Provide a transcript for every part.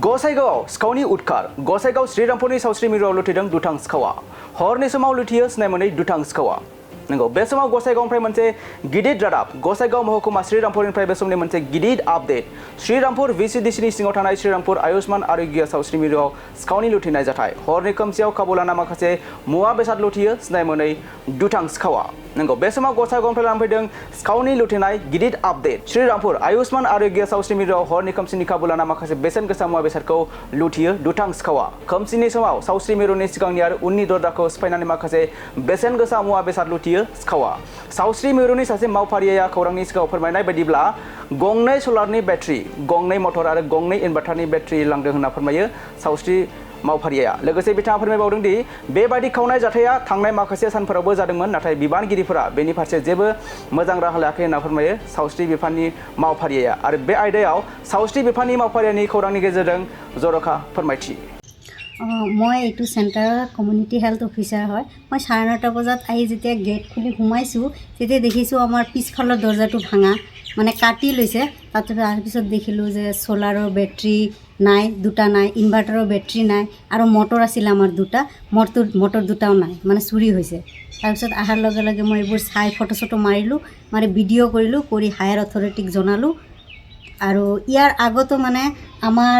गसाइगाव सिखावनि उदखार गसाइगाव श्रीरामपुरनि सावस्रि मिरुआव लुथिदों दुथां सिखावा हरनि समाव लुथियो सिनाय मोनै दुथां सिखावा नंगौ बे समाव गसाइगावनिफ्राय मोनसे गिदिर रादाब गसाइगाव महकुमा श्रीरामपुरनिफ्राय बे समनि मोनसे गिदिर आपडेट श्रीरामपुर VCDCनि सिङाव थानाय श्रीरामपुर आयुष्मान आरोग्य सावस्रि मिरुआव सिखावनि लुथिनाय जाथाय हरनि खोमसियाव खाबु लाना माखासे मुवा बेसाद लुथियो सिनाय मोनै दुथां सिखावा नंगौ बे समाव गसाइगावनिफ्राय लाना फैदों सिखावनि लुथिनाय गिदिर आपडेट श्रीरामपुर आयुष्मान आरोग्य सावस्रि मिरुआव हरनि खोमसिनि खाबु लाना माखासे बेसेन गोसा मुवा बेसादखौ लुथियो दुथां सिखावा खोमसिनि समाव सावस्रि मिरुनि सिगांनि आरो उननि दरजाखौ सिफायनानै माखासे बेसेन गोसा मुवा बेसाद लुथियो सिखावा सावस्रि मिरुनि सासे मावफारिया खौरांनि सिगाङाव फोरमायनाय बायदिब्ला गंनै सलारनि बेटारि गंनै मटर आरो गंनै इनभार्टारनि बेटारि लांदों होनना फोरमायो सावस्रि मावफारिया लोगोसे बिथाङा फोरमायबावदों दि बेबायदि खावनाय जाथाया थांनाय माखासे सानफोरावबो जादोंमोन नाथाय बिबानगिरिफोरा बेनि फारसे जेबो मोजां राहा लायाखै होनना फोरमायो सावस्रि बिफाननि मावफारिया आरो बे आयदायाव सावस्रि बिफाननि मावफारियानि खौरांनि गेजेरजों जर'खा फोरमायथि মই এইটো চেণ্টাৰৰ কমিউনিটি হেল্থ অফিচাৰ হয় মই 9:30 বজাত আহি যেতিয়া গেট খুলি সোমাইছোঁ তেতিয়া দেখিছোঁ আমাৰ পিছফালৰ দৰ্জাটো ভাঙা মানে কাটি লৈছে তাৰপিছত দেখিলোঁ যে ছ'লাৰৰ বেটাৰী নাই দুটা নাই ইনভাৰ্টাৰৰ বেটাৰী নাই আৰু মটৰ আছিল আমাৰ দুটা মটৰ দুটাও নাই মানে চুৰি হৈছে তাৰপিছত অহাৰ লগে লগে মই এইবোৰ চাই ফটো মাৰিলোঁ মানে ভিডিঅ' কৰিলোঁ কৰি হায়াৰ অথৰিটিক জনালোঁ আৰু ইয়াৰ আগতো মানে আমাৰ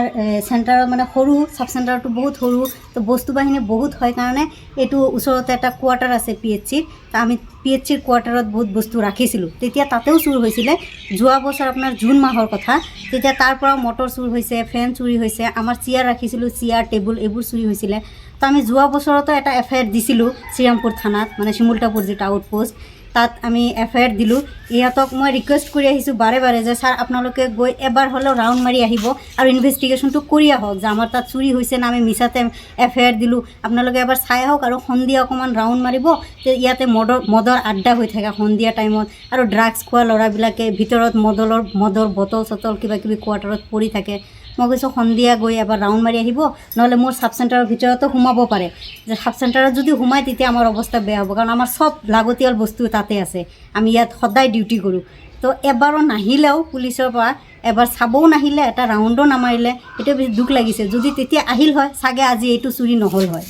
চেণ্টাৰৰ মানে সৰু সাব চেণ্টাৰটো বহুত সৰু তো বস্তু বাহিনী বহুত হয় কাৰণে এইটো ওচৰতে এটা কোৱাৰ্টাৰ আছে PHCৰ তো আমি PHCৰ কোৱাৰ্টাৰত বহুত বস্তু ৰাখিছিলোঁ তেতিয়া তাতেও চুৰ হৈছিলে যোৱা বছৰ আপোনাৰ জুন মাহৰ কথা তেতিয়া তাৰ পৰা মটৰ চুৰ হৈছে ফেন চুৰি হৈছে আমাৰ চেয়াৰ ৰাখিছিলোঁ চেয়াৰ টেবুল এইবোৰ চুৰি হৈছিলে তো আমি যোৱা বছৰতো এটা FIR দিছিলোঁ শ্ৰীৰামপুৰ থানাত মানে শিমুলতাপুৰ যেটা আউটপোষ্ট তাত আমি FIR দিলোঁ ইহঁতক মই ৰিকুৱেষ্ট কৰি আহিছোঁ বাৰে বাৰে যে ছাৰ আপোনালোকে গৈ এবাৰ হ'লেও ৰাউণ্ড মাৰি আহিব আৰু ইনভেষ্টিগেশ্যনটো কৰি আহক যে আমাৰ তাত চুৰি হৈছে না আমি মিছাতে FIR দিলোঁ আপোনালোকে এবাৰ চাই আহক আৰু সন্ধিয়া অকণমান ৰাউণ্ড মাৰিব ইয়াতে মদৰ আড্ডা হৈ থাকে সন্ধিয়া টাইমত আৰু ড্ৰাগছ খোৱা ল'ৰাবিলাকে ভিতৰত মদৰ বটল চটল কিবা কিবি কোৱাৰ্টাৰত পৰি থাকে মই কৈছোঁ সন্ধিয়া গৈ এবাৰ ৰাউণ্ড মাৰি আহিব নহ'লে মোৰ সাব চেণ্টাৰৰ ভিতৰতো সোমাব পাৰে যে সাব চেণ্টাৰত যদি সোমায় তেতিয়া আমাৰ অৱস্থা বেয়া হ'ব কাৰণ আমাৰ চব লাগতিয়াল বস্তু তাতে আছে আমি ইয়াত সদায় ডিউটি কৰোঁ তো এবাৰো নাহিলেও পুলিচৰ পৰা এবাৰ চাবও নাহিলে এটা ৰাউণ্ডো নামাৰিলে এইটো বেছি দুখ লাগিছে যদি তেতিয়া আহিল হয় চাগে আজি এইটো চুৰি নহ'ল হয়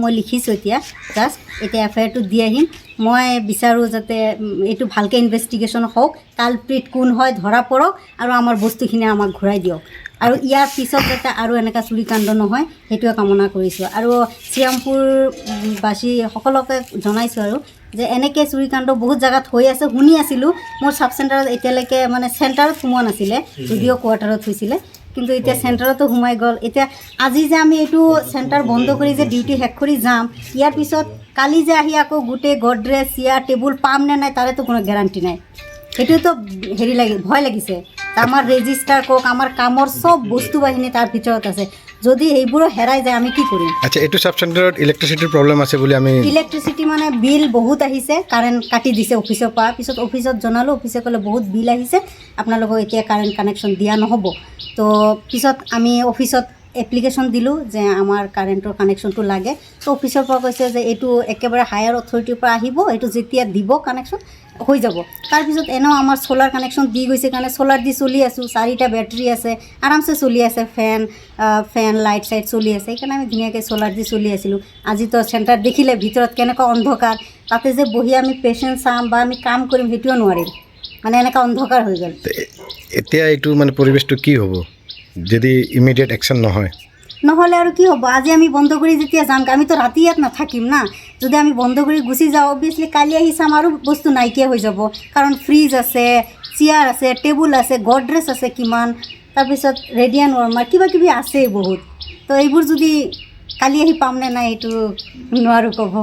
মই লিখিছোঁ এতিয়া জাষ্ট এতিয়া FIRটো দি আহিম মই বিচাৰোঁ যাতে এইটো ভালকৈ ইনভেষ্টিগেশ্যন হওক কালপ্ৰিট কোন হয় ধৰা পৰক আৰু আমাৰ বস্তুখিনি আমাক ঘূৰাই দিয়ক আৰু ইয়াৰ পিছত যাতে আৰু এনেকুৱা চুৰিকাণ্ড নহয় সেইটোৱে কামনা কৰিছোঁ আৰু শ্ৰীৰামপুৰবাসী সকলোকে জনাইছোঁ আৰু যে এনেকৈ চুৰিকাণ্ড বহুত জেগাত হৈ আছে শুনি আছিলোঁ মোৰ সাব চেণ্টাৰত এতিয়ালৈকে মানে চেণ্টাৰত সোমোৱা নাছিলে যদিও কোৱাৰ্টাৰত হৈছিলে কিন্তু এতিয়া চেণ্টাৰতো সোমাই গ'ল এতিয়া আজি যে আমি এইটো চেণ্টাৰ বন্ধ কৰি যে ডিউটি শেষ কৰি যাম ইয়াৰ পিছত কালি যে আহি আকৌ গোটেই গডৰেজ চেয়াৰ টেবুল পাম নে নাই তাৰেতো কোনো গেৰাণ্টি নাই সেইটোতো ভয় লাগিছে আমাৰ ৰেজিষ্টাৰ কওক আমাৰ কামৰ চব বস্তু বাহিনী তাৰ ভিতৰত আছে যদি এইবোৰো হেৰাই যায় আমি কি কৰিম আচ্ছা এইটো সাব চেণ্টাৰত ইলেক্ট্ৰিচিটিৰ প্ৰব্লেম আছে বুলি আমি ইলেক্ট্ৰিচিটি মানে বিল বহুত আহিছে কাৰেণ্ট কাটি দিছে অফিচৰ পৰা পিছত অফিচত জনালোঁ অফিচে ক'লে বহুত বিল আহিছে আপোনালোকক এতিয়া কাৰেণ্ট কানেকশ্যন দিয়া নহ'ব তো পিছত আমি অফিচত এপ্লিকেশ্যন দিলোঁ যে আমাৰ কাৰেণ্টৰ কানেকশ্যনটো লাগে তো অফিচৰ পৰা কৈছে যে এইটো একেবাৰে হায়াৰ অথৰিটিৰ পৰা আহিব এইটো যেতিয়া দিব কানেকশ্যন হৈ যাব তাৰপিছত এনেও আমাৰ চ'লাৰ কানেকশ্যন দি গৈছে কাৰণে চ'লাৰ দি চলি আছোঁ 4টা বেটাৰী আছে আৰামছে চলি আছে ফেন লাইট চাইট চলি আছে সেইকাৰণে আমি ধুনীয়াকৈ চ'লাৰ দি চলি আছিলোঁ আজিতো চেণ্টাৰ দেখিলে ভিতৰত কেনেকুৱা অন্ধকাৰ তাতে যে বহি আমি পেচেণ্ট চাম বা আমি কাম কৰিম সেইটোও নোৱাৰিম মানে এনেকুৱা অন্ধকাৰ হৈ গ'ল এতিয়া এইটো মানে পৰিৱেশটো কি হ'ব যদি ইমিডিয়েট একশ্যন নহয় নহ'লে আৰু কি হ'ব আজি আমি বন্ধ কৰি যেতিয়া যাম আমিতো ৰাতি ইয়াত নাথাকিম না যদি আমি বন্ধ কৰি গুচি যাওঁ অবভিয়াছলি কালি আহি চাম আৰু বস্তু নাইকিয়া হৈ যাব কাৰণ ফ্ৰিজ আছে চেয়াৰ আছে টেবুল আছে গডৰেজ আছে কিমান তাৰপিছত ৰেডিয়ান ৱাৰ্মাৰ কিবা কিবি আছেই বহুত তো এইবোৰ যদি কালি আহি পাম নে নাই এইটো নোৱাৰোঁ ক'ব